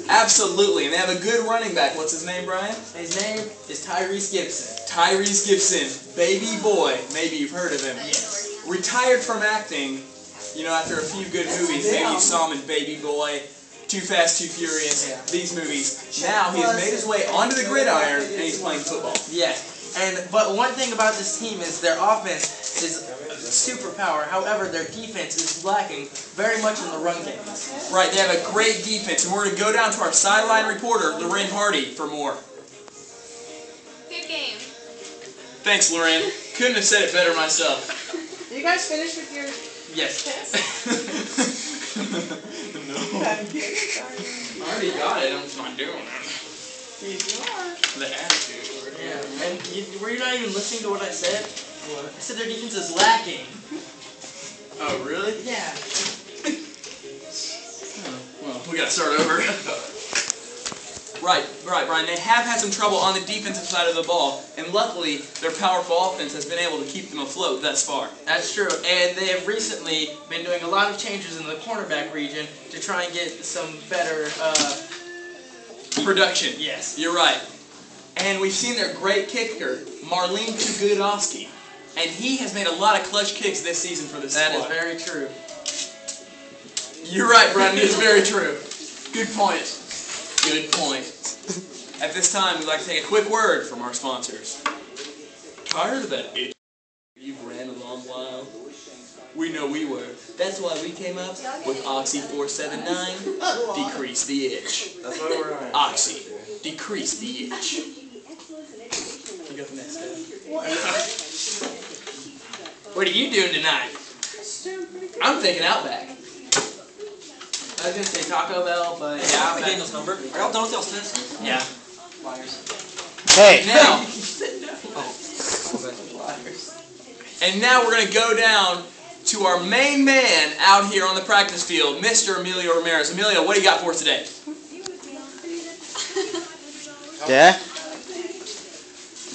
Absolutely, and they have a good running back. What's his name, Brian? His name is Tyrese Gibson. Tyrese Gibson, baby boy. Maybe you've heard of him. Yes. Retired from acting, you know, after a few good movies. Maybe you saw him in Baby Boy, Too Fast, Too Furious, these movies. Now he has made his way onto the gridiron and he's playing football. Yeah. But one thing about this team is their offense is a superpower. However, their defense is lacking very much in the run game. Right, they have a great defense, and we're going to go down to our sideline reporter, Lorraine Hardy, for more. Good game. Thanks, Lorraine. Couldn't have said it better myself. You guys finished with your Yes. test? No. I'm kidding, sorry. I already got it. I'm just not doing it. You are. The attitude. Yeah. And were you not even listening to what I said? What? I said their defense is lacking. Oh, really? Yeah. Oh, well, we got to start over. Right, Brian. They have had some trouble on the defensive side of the ball, and luckily, their powerful offense has been able to keep them afloat thus far. That's true, and they have recently been doing a lot of changes in the cornerback region to try and get some better Production. Yes. You're right. And we've seen their great kicker, Marlene Tugudowski, and he has made a lot of clutch kicks this season for this squad. That is very true. You're right, Brian. It is very true. Good point. Good point. At this time, we'd like to take a quick word from our sponsors. Tired of that itch you've ran a long while? We know we were. That's why we came up with Oxy 479. Decrease the itch. That's what we're on. Oxy. Decrease the itch. You got the next step. What are you doing tonight? I'm thinking Outback. I was going to say Taco Bell, but yeah, I'm Daniel's number. Are y'all done with y'all's test? Yeah. Liars. Hey. Now. Liars. And now we're going to go down to our main man out here on the practice field, Mr. Emilio Ramirez. Emilio, what do you got for us today? Yeah?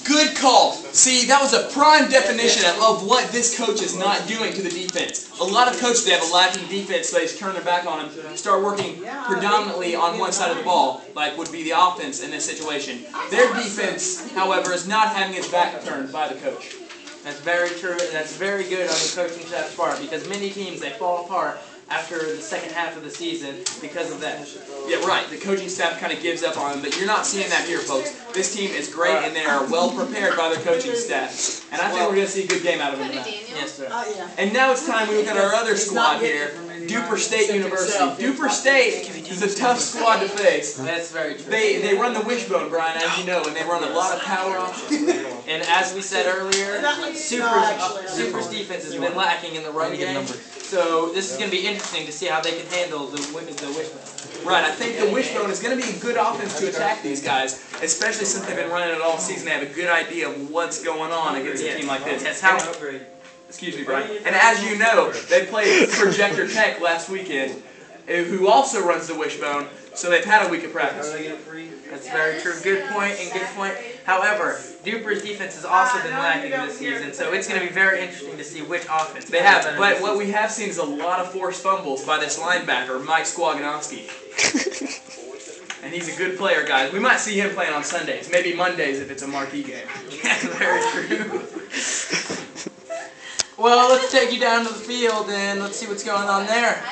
Good call. See, that was a prime definition of what this coach is not doing to the defense. A lot of coaches, they have a lacking defense, so they just turn their back on them, start working predominantly on one side of the ball, like would be the offense in this situation. Their defense, however, is not having its back turned by the coach. That's very true, and that's very good on the coaching staff's part, because many teams, they fall apart after the second half of the season because of that. Yeah, right. The coaching staff kind of gives up on them, but you're not seeing that here, folks. This team is great, and they are well prepared by their coaching staff. And I think we're going to see a good game out of them tonight. Yes, sir. Yeah. And now it's time we look at our other squad here, Duper State University. Duper State is a tough squad to face. That's very true. They run the wishbone, Brian, as you know, and they run a lot of power options. And as we said earlier, Super's defense has been lacking in the run game. So this is going to be interesting to see how they can handle the wishbone. Right, I think the wishbone is going to be a good offense to attack these guys, especially since they've been running it all season. They have a good idea of what's going on against a team like this. That's how. Excuse me, Brian. And as you know, they played Projector Tech last weekend, who also runs the wishbone, so they've had a week of practice. That's very true. Good point and good point. However, Duper's defense has also been lacking this season, so it's going to be very interesting to see which offense. They have, but what we have seen is a lot of forced fumbles by this linebacker, Mike Squaganowski. And he's a good player, guys. We might see him playing on Sundays, maybe Mondays if it's a marquee game. Yeah, very true. Well, let's take you down to the field and let's see what's going on there.